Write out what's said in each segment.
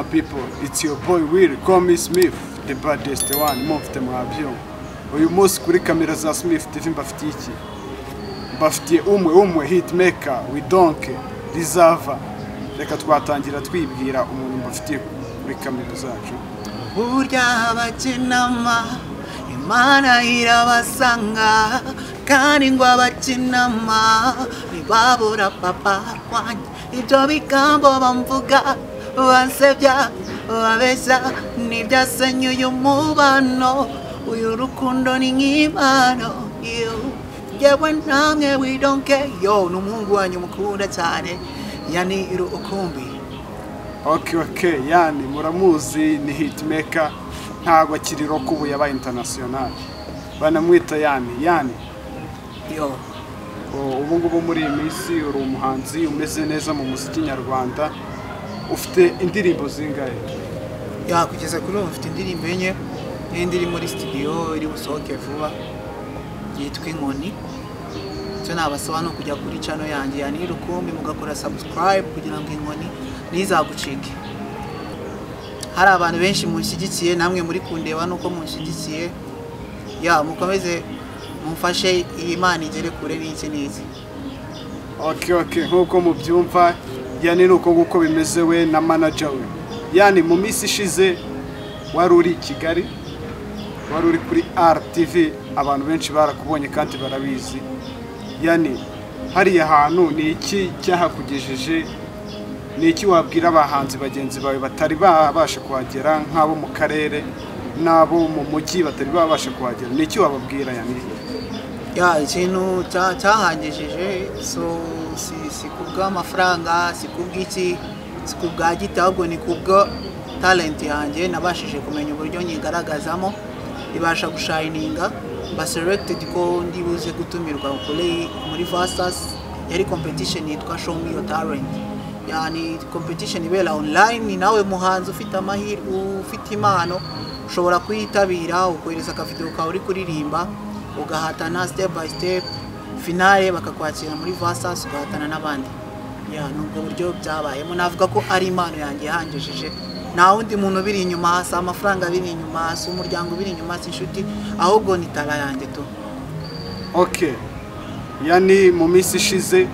my people, it's your boy Will, call me Smith, the baddest one, mufite mwabyo. Uyu munsi kuri kamera za Smith TV mbafitiye iki? Mbafitiye umwe hitmaker, we don't reserve. Reka twatangira twibwira umuntu mbafitiye kuri kamera zacu. Burya abakinama Imana irabasanga kandi ngo abakinama nibabura papa wanjye ibyo bigambo bamvuga bansebya babeshya nibyasenyuye umubano uyu rukundo ni nk'imano yewe namwe we don't care yo n'umuhungu wanyu mukunda cyane Yan RUkumbi. Okay, yani muramuzi ni hitmaker ntago akiri rock ubu yabaye international. Banamwita Yani. Yo. Ubu ngubu muri imisi uri umuhanzi umeze neza mu muziki nyarwanda. Ufite indirimbo zingahe? Ya kugeza kuri ubu mfite indirimbo enye n'indi muri studio iri busohoke vuba yitwa Inkoni. Cyo nabasaba no kujya kuri channel yanjye Yan RUkumbi mugakora subscribe kugira ngo Inkoni nizagucike. Hari abantu benshi munshigikiye namwe muri kundeba nuko munshigikiye ya mukomeze mumfashe Imana igere kure n'iki. Okay, nkuko mubyumva Yani nuko guko bimeze we na manager we. Yani mu misi ishize wari uri Kigali, wari uri kuri RTV, abantu benshi barakubonye kandi barabizi. Yani hari ahantu ni iki cyahakugejeje? Ni iki wabwira abahanzi bagenzi bawe batari babasha kuhagera nk'abo mu karere nabo mu mujyi batari babasha kuhagera? Ni iki wababwira Yani? Ya ikintu cyahangejeje so si kubwa amafaranga, si kubw'iki, si kubwa gitabwo, ni kubwo talent yanjye nabashije kumenya uburyo nyigaragazamo ibasha gushininga. Ba selected ko ndibuze gutumirwa muri Versus yari competition yitwa Show Me Your Talent. Yani competition ibera online, nawe muhanzi ufite amahirwe ufite impano ushobora kuyitabira ukohereza ka video ka uri kuririmba ugahatana step by step, finale bakakwakira muri Versus ugahatana n'abandi. Ya nubwo buryo byabayemo navuga ko ari impano yanjye yahangejeje. Na undi muntu biri inyuma hasi amafaranga biri inyuma hasi umuryango biri inyuma hasi inshuti ahubwo ni tara yanjye to. Okay, Yani mu misi ishize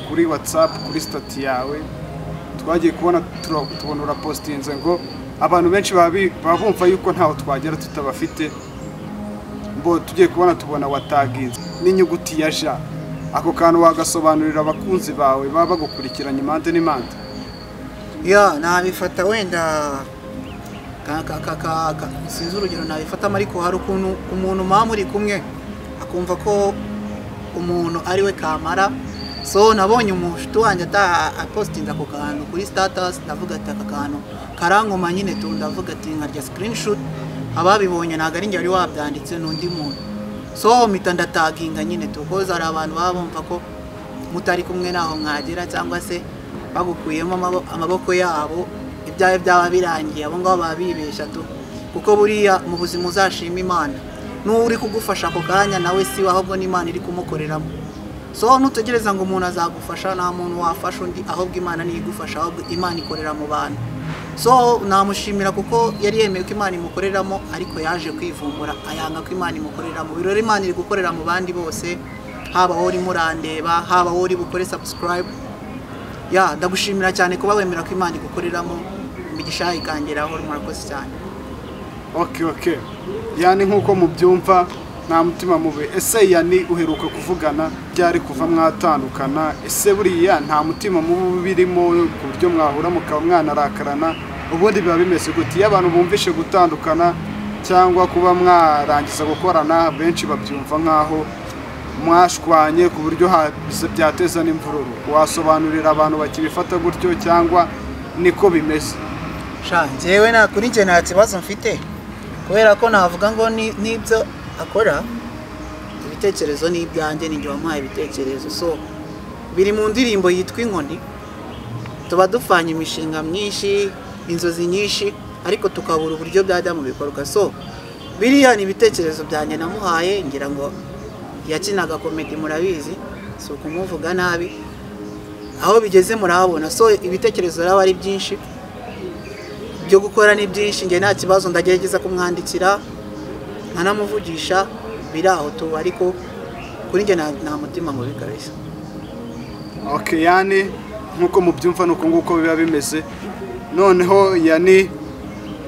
kuri WhatsApp kuri stat yawe twagiye kubona tubona urapostinze ngo abantu benshi babumva yuko ntaho twagera tutabafite, mbo tugiye kubona tubona wataginze n'inyuguti ya ja. Ako kantu wagasobanurira abakunzi bawe baba bagukurikiranye impande n'impande? Ya nabifata wenda sinzi urugero nabifata ariko hari ukuntu umuntu muri kumwe akumva ko umuntu ari we kamara. So nabonye umushuti wanjye apostinga ako kantu kuri status, ndavuga ati aka kantu karankoma nyine tu, ndavuga ati nkarya screenshot ababibonye naga ari njye wari wabyanditse n'undi muntu. So mpita ndataginga nyine tu koza ari abantu babumva ko mutari kumwe naho mwagera cyangwa se bagukuyemo amaboko yabo ibyawe byaba birangiye abo ngabo babibesha tu, kuko buriya mu buzima uzashima Imana n'uri kugufasha ako kanya nawe si ahubwo n'Imana iri kumukoreramo. So nutegereza ngo umuntu azagufasha, nta muntu wafasha undi ahubwo Imana niyo igufasha, ahubwo Imana ikorera mu bantu. So namushimira kuko yari yemeye ko Imana imukoreramo ariko yaje kwivumbura ayanga ko Imana imukoreramo. Birori Imana iri gukorera mu bandi bose, haba uri murandeba, haba uri bukore subscribe. Ya ndagushimira cyane kuba wemera ko Imana igukoreramo, imigisha ikangeraho, murakoze cyane. Okay, Yani nkuko mubyumva nta mutima mubi. Ese Yani uheruka kuvugana byari kuva mwatandukana? Ese buriya nta mutima mubi birimo ku buryo mwahura mukaba mwanarakarana? Ubundi biba bimeze gute iyo abantu bumvishe gutandukana cyangwa kuba mwarangiza gukorana? Benshi babyumva nkaho mwashwanye ku buryo byateza n'imvururu. Wasobanurira abantu bakibifata gutyo cyangwa niko bimeze? Njyewe kuri njye nta kibazo mfite, kubera ko navuga ngo nibyo akora ibitekerezo n'ibyanjye ninjye wamuhaye ibitekerezo. So biri mu ndirimbo yitwa Inkoni, tuba dufanye imishinga myinshi, inzozi nyinshi, ariko tukabura uburyo byajya mu bikorwa. So biriya ni ibitekerezo byanjye namuhaye, ngira ngo yakinaga comedy murabizi, so kumuvuga nabi aho bigeze murahabona. So ibitekerezo raba ari byinshi, byo gukora ni byinshi, njye nta kibazo ndagerageza kumwandikira nkanamuvugisha biri aho tu, ariko kuri njye nta mutima mubi kabisa. Okay, yani nkuko mubyumva nuko nguko biba bimeze. Noneho yani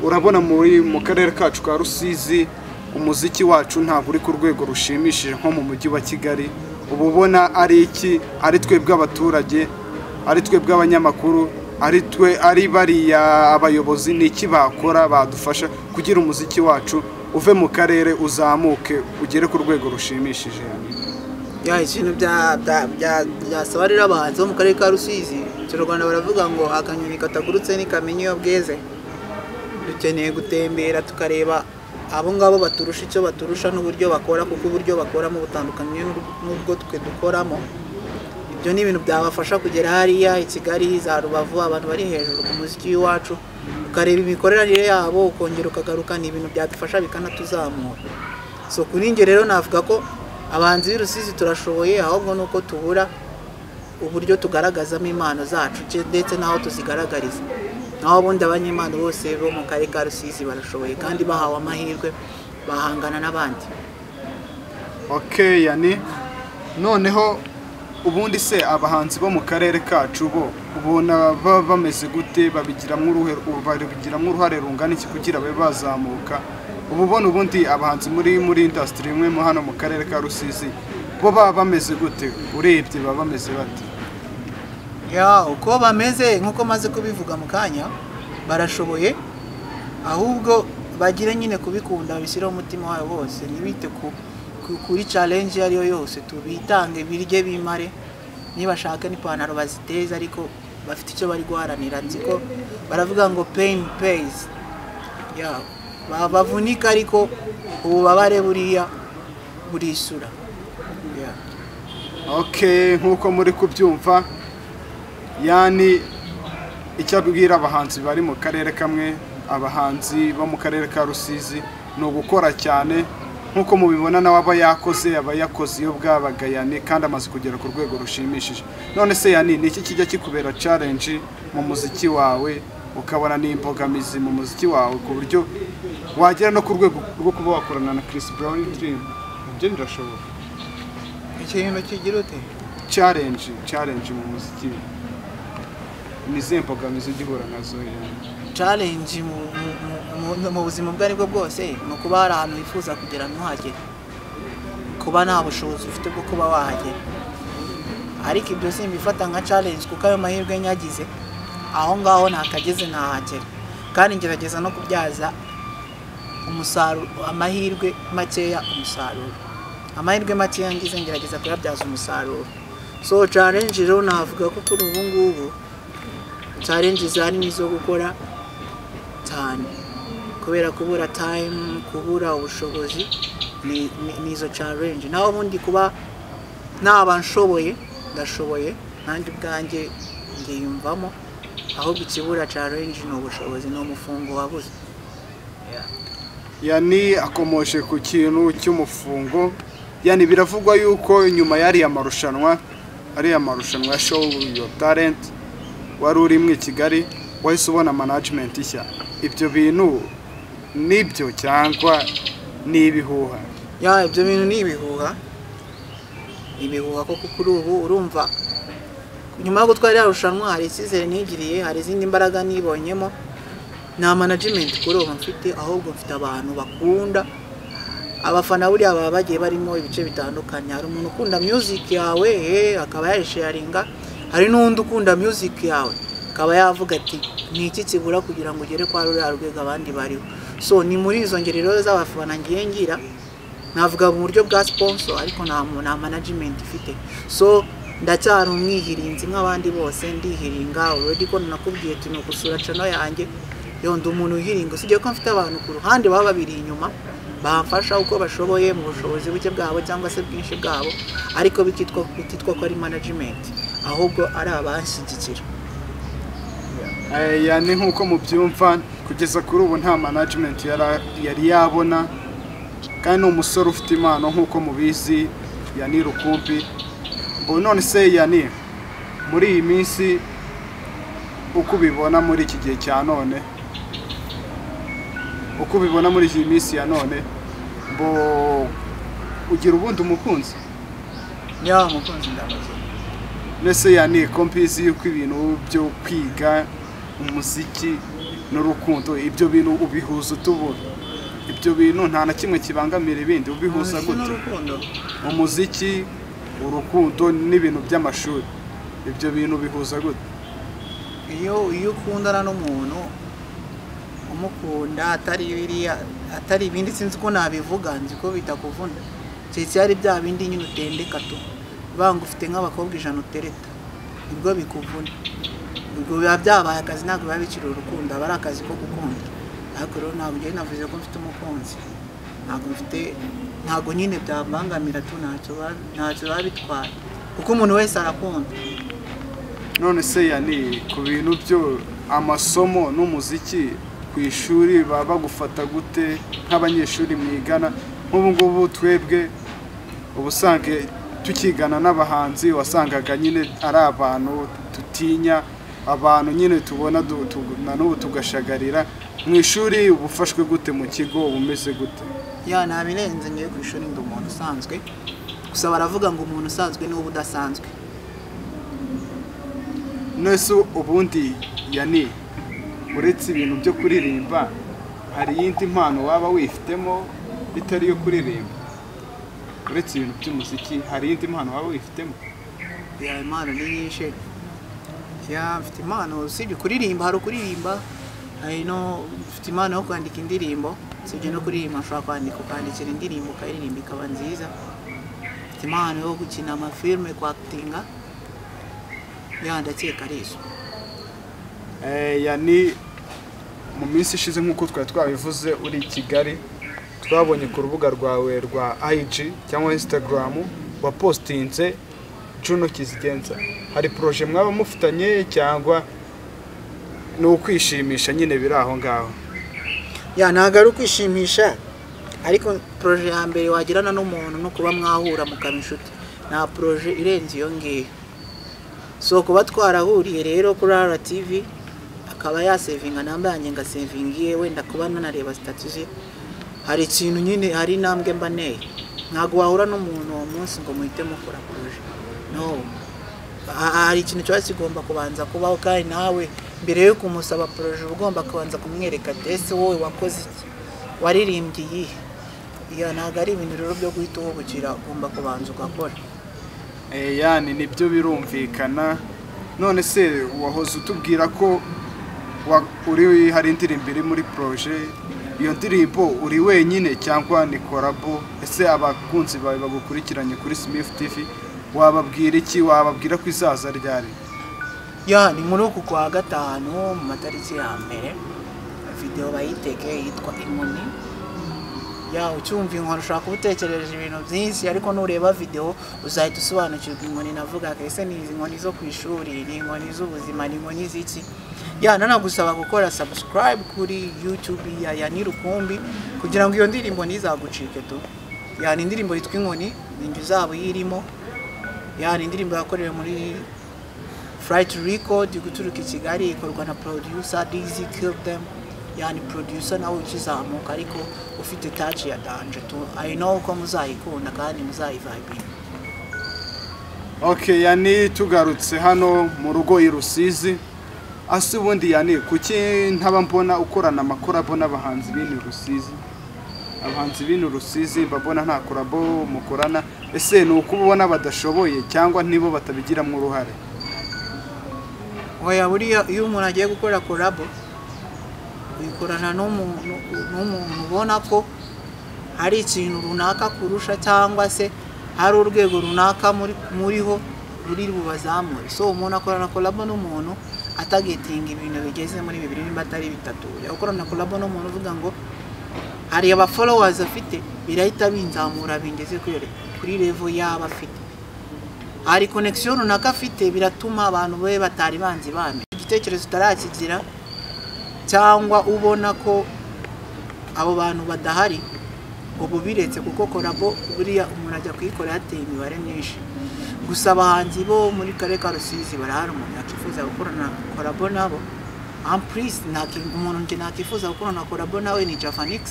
urabona mu karere kacu ka Rusizi umuziki wacu ntabwo uri ku rwego rushimishije nko mu mujyi wa Kigali. Ububona ari iki? Ari twebwe abaturage, ari twebwe abanyamakuru, ari bariya abayobozi, ni iki bakora badufasha kugira umuziki wacu uve mu karere uzamuke ugere ku rwego rushimishije? Ikintu byasaba rero abahanzi bo mu karere ka Rusizi, mu Rwanda baravuga ngo akanyoni katagurutse ntikamenya iyo bweze. Dukeneye gutembera tukareba abo ngabo baturusha icyo baturusha n'uburyo bakora, kuko uburyo bakoramo butandukanye n'ubwo twe dukoramo. Ibyo ni ibintu byabafasha kugera hariya i Kigali, za Rubavu, abantu bari hejuru ku muziki w'iwacu, ukareba imikorere yabo ukongera ukagaruka, ni ibintu byadufasha bikanatuzamura. So kuri njye rero navuga ko abahanzi b'Rusizi turashoboye, ahubwo nuko tubura uburyo tugaragazamo impano zacu ndetse naho tuzigaragariza. Naho ubundi abanyempano bose bo mu karere ka Rusizi barashoboye kandi bahawe amahirwe bahangana n'abandi. Okay, yani noneho ubundi se abahanzi bo mu karere kacu bo ubona bameze gute? Babigiramo uruhare rungana iki kugira babe bazamuka? Ububona ubundi abahanzi muri industry imwe mu hano mu karere ka Rusizi bo baba bameze gute? Urebye baba bameze bate? Uko bameze nkuko maze kubivuga mu kanya, barashoboye, ahubwo bagire nyine kubikunda, babishyiraho umutima wabo wose, ntibite kuri challenge ariyo yose, tubitange birye bimare, nibashaka n'ipantaro baziteza, ariko bafite icyo bari guharanira. Nziko baravuga ngo pain pays. Bavunika ariko ububabare buriya burisura. Okay, nkuko muri kubyumva, yani icyabwira abahanzi bari mu karere kamwe, abahanzi bo mu karere ka Rusizi, no gukora cyane nkuko mubibona nawe aba yakoze iyo bwabaga yani, kandi amaze kugera ku rwego rushimishije. None se yani ni iki kijya kikubera challenge mu muziki wawe, ukabona ni imbogamizi mu muziki wawe ku buryo wagera no ku rwego rwo kuba wakorana na Chris Brown Dream? Ibyo birashoboka? Ikintu kigira ute? Challenge mu muziki ni imbogamizi ugihura nazo? Challenge mu buzima bwari bwo bwose no kuba hari ahantu wifuza kugera ntuhagere, kuba nta bushobozi ufite bwo kuba wahagera. Ariko ibyo simbifata nka challenge kuko ayo mahirwe nyagize aho ngaho nakageze ntahagera, kandi ngerageza no kubyaza umusaruro amahirwe makeya umusaruro. Amahirwe makeya ngize ngerageza kuyabyaza umusaruro. So challenge rero navuga ko kuri ubu ngubu challenge zari nizo gukora cyane, kubera kubura time, kubura ubushobozi, nizo challenge. Naho ubundi kuba nabanshoboye ndashoboye kandi bwanjye ngiyumvamo, ahubwo ikibura challenge no ubushobozi no mufungo wabuze. Yani akomoshe ku kintu cy'umufungo, yani biravugwa yuko nyuma yari amarushanwa ya Show Your Talent wari uri mu Kigali, wahise ubona management ishya. Ibyo bintu nibyo cyangwa ni ibihuha? Ibyo bintu ni ibihuha. Ibihuha koko kuri ubu urumva nyuma yo gutwara irushanwa hari icyizere nigiriye, hari izindi mbaraga nibonyemo. Nta management kuri ubu mfite, ahubwo mfite abantu bakunda. Abafana buriya baba bagiye barimo ibice bitandukanye. Hari umuntu ukunda music yawe akaba yayisharinga, hari n'undi ukunda music yawe akaba yavuga ati ni iki kibura kugira ngo ugere kwa ruriya rwego abandi bariho. So ni muri izo ngerero z'abafana ngiye ngira, navuga mu buryo bwa sponsor, ariko nta management ifite. So ndacyari umwihirinzi nk'abandi bose, ndihiringa already ko nakubwiye ati no gusura channel yanjye yondo umuntu uhiringa. Sije ko mfite abantu ku ruhande baba babiri inyuma bamfasha uko bashoboye mu bushobozi buke bwabo cyangwa se bwinshi bwabo, ariko bititwa ko ari management, ahubwo ari abanshyigikira. Yani nkuko mubyumva kugeza kuri ubu nta management yari yabona, kandi umusore ufite impano nkuko mubizi, Yan RUkumbi. None se yani muri iyi minsi uko ubibona muri iki gihe cya none, uko bibona muri iyi minsi ya none bo ugira ubundi umukunzi ya umukunzi ndamaze nese yani kompizi yuko ibintu byo kwiga umuziki n'urukundo ibyo bintu ubihuza utubura ibyo bintu nta na kimwe kibangamira ibindi ubihuza gute umuziki urukundo n'ibintu by'amashuri ibyo bintu bihuza gute iyo ukundana n'umuntu umukunda atari ibindi sinzi ko nabivuga nzi ko bitakuvuna cyetse ari bya bindi nyine utendeka tu banga ufite nk'abakobwa 100 utereta ibwo bikuvuna ubwo biba byabaye akazi ntabwo biba bikiri urukundo aba ari akazi ko gukunda ariko rero ntabwo njye navuze ko mfite umukunzi ntabwo nyine byabangamira tu ntacyo babitwaye kuko umuntu wese arakunda none se yani ku bintu byo amasomo n'umuziki ku ishuri baba gufata gute nk'abanyeshuri mwigana nk'ubu ngubu twebwe ubusange tukigana n'abahanzi wasangaga nyine ari abantu tutinya abantu nyine tubona na n'ubu tugashagarira mu ishuri ubufashwe gute mu kigo ubumeze gute ya nabirenze ngiye ku ishuri ndi umuntu usanzwe gusa baravuga ngo umuntu usanzwe ni ubudasanzwe nese ubundi yani uretse ibintu byo kuririmba hari yindi mpano waba wifitemo bitari yo kuririmba uretse ibintu by'umuziki hari yindi mpano waba wifitemo ya impano ni nyinshi ya mfite impano usibye kuririmba hari ukuririmba hari no mfite impano yo kwandika indirimbo usibye no kuririmba nshobora kwandikira indirimbo ukayiririmba ikaba nziza mfite impano yo gukina amafilme kwakitinga ya ndakeka ari izo yani mu minsi ishize nk'uko twari twabivuze uri i Kigali twabonye ku rubuga rwawe rwa IG cyangwa Instagram wapostinze Juno Kizigenza hari projet mwaba mufitanye cyangwa no kwishimisha nyine biri aho ngaho ya ntago ari kwishimisha ariko projet ya mbere wagirana n'umuntu no kuba mwahura mu kamishuti na projet irenze iyo ngiyo so kuba twarahuriye rero kuri RTV akaba yasevinga namba yanjye ngasevingiye wenda kuba nanareba status hari ikintu nyine hari nambwe mbaneye ntago wahura n'umuntu uwo munsi ngo muhite mukora projet no hari ikintu cyose kigomba kubanza kubaho kandi nawe mbere yo kumusaba projet ugomba kubanza kumwereka ese wowe wakoze iki waririmbye iyi ya ntago ari ibintu rero byo guhita ubukira ugomba kubanza ugakora yani nibyo birumvikana none se wahoze utubwira ko uri hari indirimbo iri muri projet iyo ndirimbo uri wenyine cyangwa ni collabo ese abakunzi bawe bagukurikiranye kuri Smith TV wababwira iki wababwira ko izaza ryari ya ni muri uku kwa gatanu mu matariki ya mbere video bayiteke yitwa Inkoni ya ucyumva inkoni ushaka kubutekereje ibintu byinshi ariko nureba video uzahita usobanukirwa inkoni navuga ese ni izi nkoni zo kwishuri ni inkoni z'ubuzima ni inkoni ziki ya nanagusaba gukora subscribe kuri YouTube ya Yan RUkumbi kugira ngo iyo ndirimbo nizagucike tu ya ni indirimbo yitwa Inkoni ninjye zabo yirimo ya ni indirimbo yakorewe muri Flight Record guturuka i Kigali ikorwa na producer Dizzy Kill Them yani producer nawe ukizamuka ariko ufite touch ya danger tu I know ko muzayikunda kandi muzayivibe okay yani tugarutse hano mu rugo i Rusizi ase ubundi yani kuki ntaba mbona ukorana amakorabo n'abahanzi b'ini Rusizi abahanzi b'ini Rusizi babona nta korabo mukorana ese ni uko ubona badashoboye cyangwa nibo batabigiramo uruhare oya buriya iyo umuntu agiye gukora korabo uyikorana n'umuntu ubona ko hari ikintu runaka kurusha cyangwa se hari urwego runaka muriho ruri bubazamure so umuntu akorana collabo n'umuntu atagetinga ibintu bigeze muri 2023 yakorana collabo n'umuntu uvuga ngo hari aba followers afite birahita binzamura bingeze kuri level yaba afite hari connection runaka afite biratuma abantu be batari banzi bame igitekerezo utarakigira cyangwa ubona ko abo bantu badahari ubu biretse kuko collabo buriya umuntu ajya kuyikora yateye imibare myinshi gusa abahanzi bo muri kare ka Rusizi barahari umuntu yakifuza gukorana collabo nabo amprise umuntu nje nakifuza gukorana na collabo nawe ni Javanix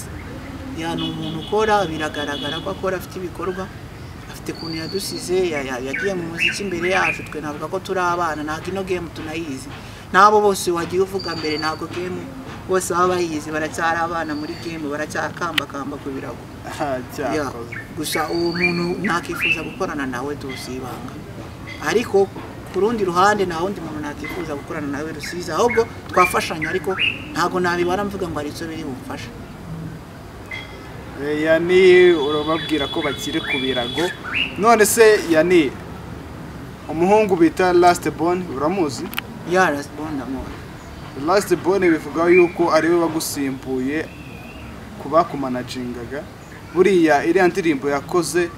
yani umuntu ukora biragaragara ko akora afite ibikorwa afite kuntu yadusize yagiye mu muziki imbere yacu twe navuga ko turi abana nta kino game tunayizi nabo bose wagiye uvuga mbere ntago game bose baba bayizi baracyari abana muri game baracyakamba ku birago gusa uwo muntu nakifuza gukorana nawe dusibanga ariko ku rundi ruhande nta wundi muntu nakifuza gukorana nawe rusiza ahubwo twafashanya ariko ntago nabibara mvuga ngo ari cyo biri bumfasha yani urababwira ko bakiri ku birago none se yani umuhungu bita Last Born uramuzi Last Born amore Last Born bivuga yuko ari we bagusimbuye kuba kumanagingaga buriya iri ndirimbo yakoze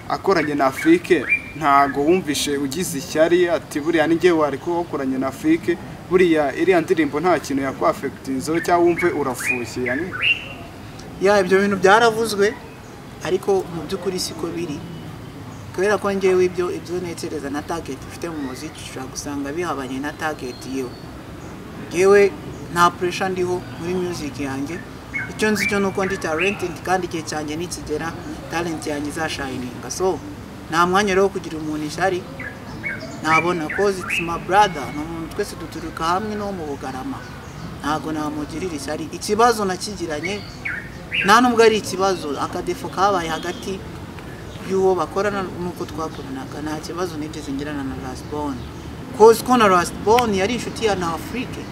akoranye na Afrique ntago wumvishe ugize ishyari ati buriya ninge wari ko wakoranye na Afrique buriya iri ndirimbo nta kintu yakwaffectinzo cyangwa wumve urafushye yani ibyo bintu byaravuzwe ariko mu by'ukuri siko biri kubera ko ngewe ibyo netereza na target ufite mu muziki ushaka gusanga bihabanye na target yewe nta pressure ndiho muri music yanjye icyo nzi cyo nuko ndi talented kandi igihe cyanjye nikigera talent yanjye izashininga so nta mwanya rero kugira umuntu ishyari nabona cause it's my brother n'umuntu twese duturuka hamwe no mu Bugarama ntago namugirira ishyari ikibazo nakigiranye nta nubwo ari ikibazo akadefo kabaye hagati y'uwo bakorana nuko twakoranaga nta kibazo nigeze ngirana na Last Born cause ko na Last Born yari inshuti ya na Afrique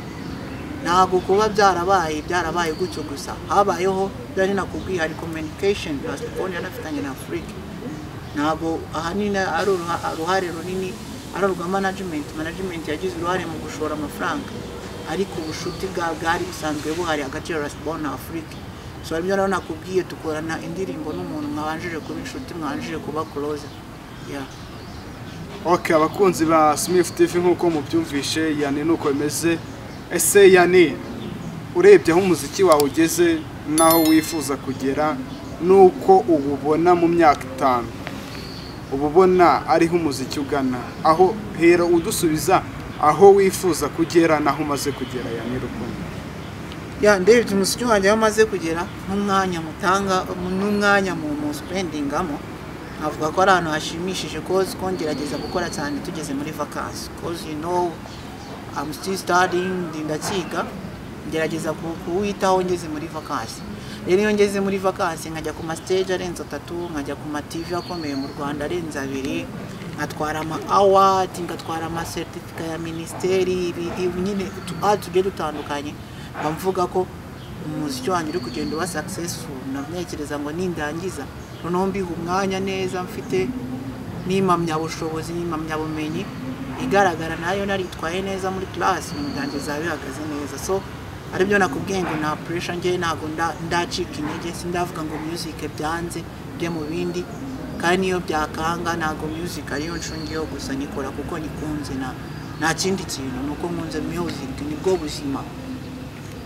ntago kuba byarabaye gutyo gusa habayeho byari nakubwiye hari communication Last Born yanafitanye na Afrique ntago ahanini ari uruhare runini ari urwa management yagize uruhare mu gushora amafaranga ariko ubushuti bwari busanzwe buhari hagati ya Last Born na Afrique so ibyo rero nakubwiye tukorana indirimbo n'umuntu mwabanjije kuba inshuti mwabanjije kuba close okay abakunzi ba Smith TV nkuko mubyumvishe yani nuko bimeze ese yani urebye aho umuziki wawe ugeze naho wifuza kugera nuko ububona mu myaka 5 ububona ariho umuziki ugana aho hera udusubiza aho wifuza kugera naho umaze kugera yani RUkumbi ndebye umuziki wanjye yamaze kugera nk'umwanya mutanga n'umwanya mu spendingamo avuga ko ari ahantu hashimishije cause kongerageza gukora cyane tugeze muri vacances cause you know I'm still studying ndakiga ngerageza kuwitaho ngeze muri vacances rero iyo ngeze muri vacances nkajya ku ma stage arenze 3 nkajya ku ma TV akomeye mu Rwanda arenze 2 nkatwara ama award ngatwara ama certificate ya ministeri nyine tujye dutandukanye bamvuga ko umuziki wanjye uri kugenda uba successful navnekereza ngo nindangiza noneho mbiha umwanya neza mfite n'imamya bushobozi n'imamya bumenyi igaragara nayo naritwaye neza muri class ndangiza bihagaze neza so ari byo nakubwiye ngo na pressure nge ntago ndacika intege sindavuga ngo music byanze bye mu bindi kandi niyo byakanga ntago music ariyo nshungiyo gusa nikora kuko nikunze nta kindi kintu nuko nkunze music nibwo buzima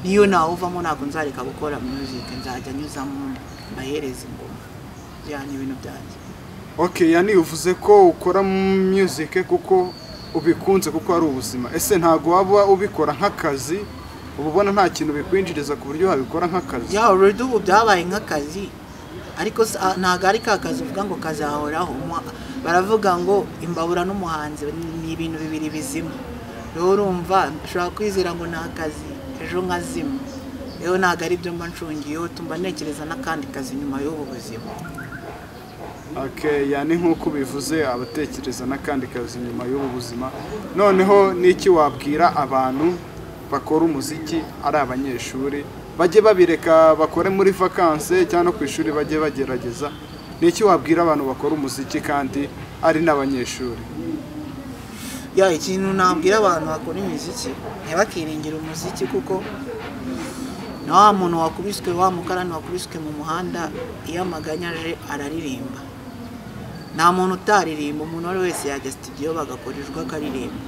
niyo nawe uvamo ntabwo nzareka gukora music nzajya nyuzamo mahereza ingoma yani ibintu byanjye okay yani uvuze ko ukora music kuko ubikunze kuko ari ubuzima ese ntago waba ubikora nk'akazi ububona nta kintu bikwinjiriza ku buryo wabikora nk'akazi already ubu byabaye nk'akazi ariko ntago ari kakazi uvuga ngo kazahoraho baravuga ngo imbabura n'umuhanzi ni ibintu bibiri bizima rero urumva ushobora kwizera ngo nta kazi ejo nkazima rero ntago ari byo mba ncungiyeho tumba ntekereza n'akandi kazi nyuma y'ubu buzima okay yani nkuko bivuze abatekereza n'akandi kazi nyuma y'ubu buzima noneho niki wabwira abantu bakora umuziki ari abanyeshuri bajye babireka bakore muri vacances cyangwa ku ishuri bajye bagerageza niki wabwira abantu bakora umuziki kandi ari n'abanyeshuri ikintu nabwira abantu bakora imiziki ntibakiringire umuziki kuko na muntu wakubiswe wa mukarani wakubiswe mu muhanda iyo amaganyaje araririmba nta muntu utaririmba umuntu wese yajya studio bagakoreshwa akaririmba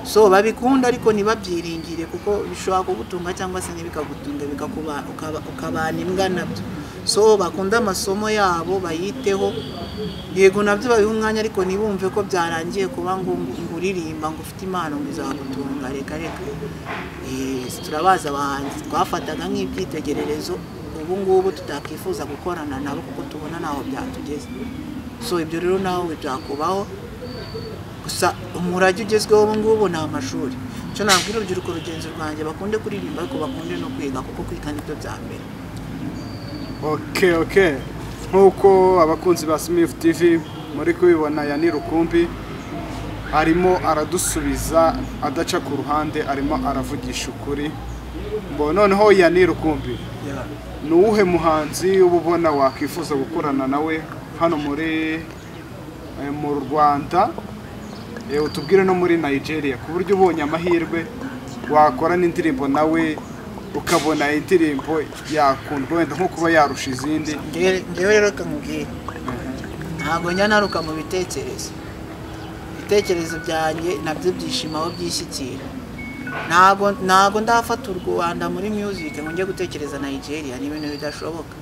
so babikunda ariko ntibabyiringire kuko bishobora kugutunga cyangwa se ntibikagutunga ukabana imbwa nabyo so bakunda amasomo yabo bayiteho yego nabyo babiha umwanya ariko nibumve ko byarangiye kuba ngo uririmba ngo ufite impano ngo izagutunga reka turabaza abahanzi twafataga nk'ibyitegererezo ubu ngubu tutakifuza gukorana nabo kuko tubona naho byatugeze so ibyo rero nawe byakubaho gusa umurage ugezweho ubu ngubu ni amashuri cyo nabwira urubyiruko rugenzi rwanjye bakunde kuririmba ariko bakunde no kwiga kuko kwiga nibyo bya mbere. Okay nkuko abakunzi ba Smith TV muri kubibona Yan RUkumbi arimo aradusubiza adaca ku ruhande arimo aravugisha ukuri noneho Yan RUkumbi nuwuhe muhanzi ubona wakwifuza gukorana nawe hano mu Rwanda utubwire no muri Nigeria ku buryo ubonye amahirwe wakora n'indirimbo nawe ukabona indirimbo yakundwa wenda nko kuba yarusha izindi ngewe rero kamubwira ntabwo njya naruka mu bitekerezo byanjye nabyo byishimaho byishyikira ntabwo ndafata u Rwanda muri music ngo njye gutekereza Nigeria ni ibintu bidashoboka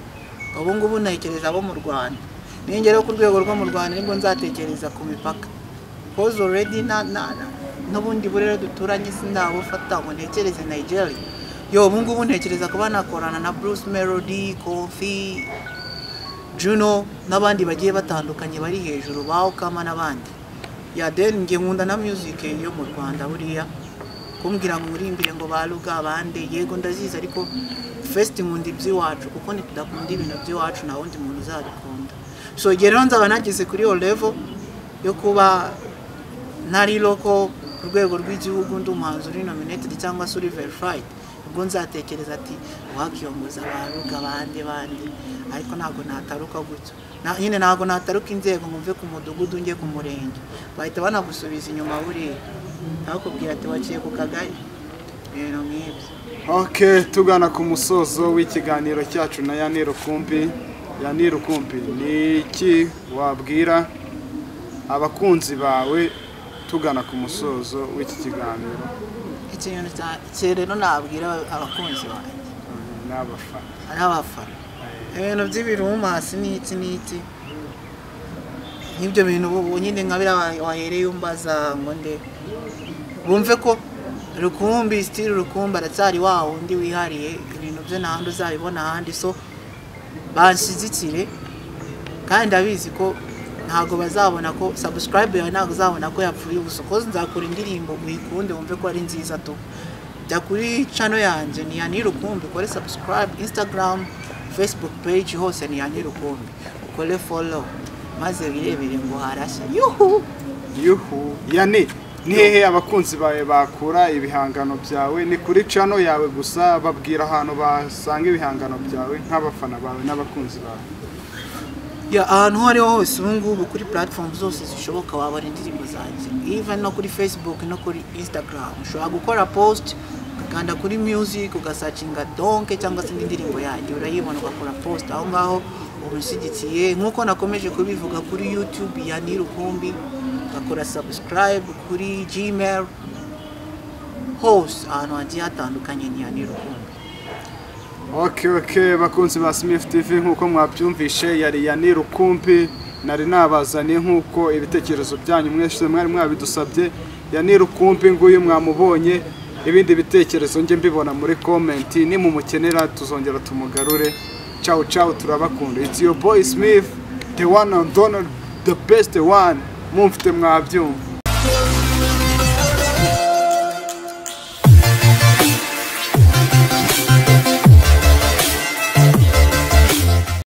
ubu ngubu ntekereza abo mu Rwanda ningera ku rwego rwo mu Rwanda nibwo nzatekereza ku mipaka cause already n'ubundi burero duturanye sindabufata ngo ntekereze Nigeria ubu ngubu ntekereza kuba nakorana na Bruce Melody, Kofi, Juno n'abandi bagiye batandukanye bari hejuru baho kama n'abandi then nge nkunda na music yo mu Rwanda buriya kumbwira ngo urimbire ngo baruga abandi yego ndaziza ariko first nkunda iby'iwacu kuko nitudakunda ibintu by'iwacu na wundi muntu uzabikunda so rero nzaba nagize kuri yo level yo kuba nari loko ku rwego rw'igihugu ndi umuhanzi uri nominated cyangwa se uri verified ubwo nzatekereza ati wakiyongoza baruga abandi ariko ntabwo nataruka gutyo nyine ntabwo nataruka inzego mvuve ku mudugudu nge ku murenge bahita banagusubiza inyuma buriya bakubwira ati waciye ku kagari ibintu nk'ibyo. Okay tugana ku musozo w'ikiganiro cyacu na Yan RUkumbi. Yan RUkumbi ni iki wabwira abakunzi bawe tugana ku musozo w'iki kiganiro? Ikintu rero nabwira abakunzi banjye n'abafana ibintu by'ibirumasi n'iki n'ibyo bintu nyine nkabira wahereye umbaza ngo nde bumve ko RUkumbi still RUkumbi aracyari wa wundi wihariye ibintu byo n'ahandi uzabibona ahandi so banshyigikire kandi abizi ko ntago bazabona ko subscribe yawe ntago uzabona ko yapfuye ubusa ko nzakora indirimbo muyikunde wumve ko ari nziza to jya kuri channel yanjye ni Yan RUkumbi kore subscribe Instagram Facebook page hose ni Yan RUkumbi ukore follow maze birebere ngo harashya yuhu Yani ni hehe abakunzi bawe bakura ibihangano byawe ni kuri channel yawe gusa babwira ahantu basanga ibihangano byawe nk'abafana bawe n'abakunzi bawe ahantu hariho hose ubu ngubu kuri platform zose zishoboka wabona indirimbo zanjye even no kuri Facebook no kuri Instagram ushobora gukora post ukanda kuri music ugasacinga donke cyangwa se indirimbo yanjye urayibona ugakora post aho ngaho ubishyigikiye nk'uko nakomeje kubivuga kuri YouTube Yan RUkumbi ugakora subscribe kuri Gmail hose ahantu hagiye hatandukanye ni Yan RUkumbi. Okay bakunzi ba Smith TV nkuko mwabyumvishe yari Yan RUkumbi nari nabazaniye nkuko ibitekerezo byanyu mwese mwari mwabidusabye Yan RUkumbi nguyu mwamubonye ibindi bitekerezo nge mbibona muri comment ni mu mukenera tuzongera tumugarure ciao turabakunda it's your boy Smith the one and only the best one mumfite mwabyumva.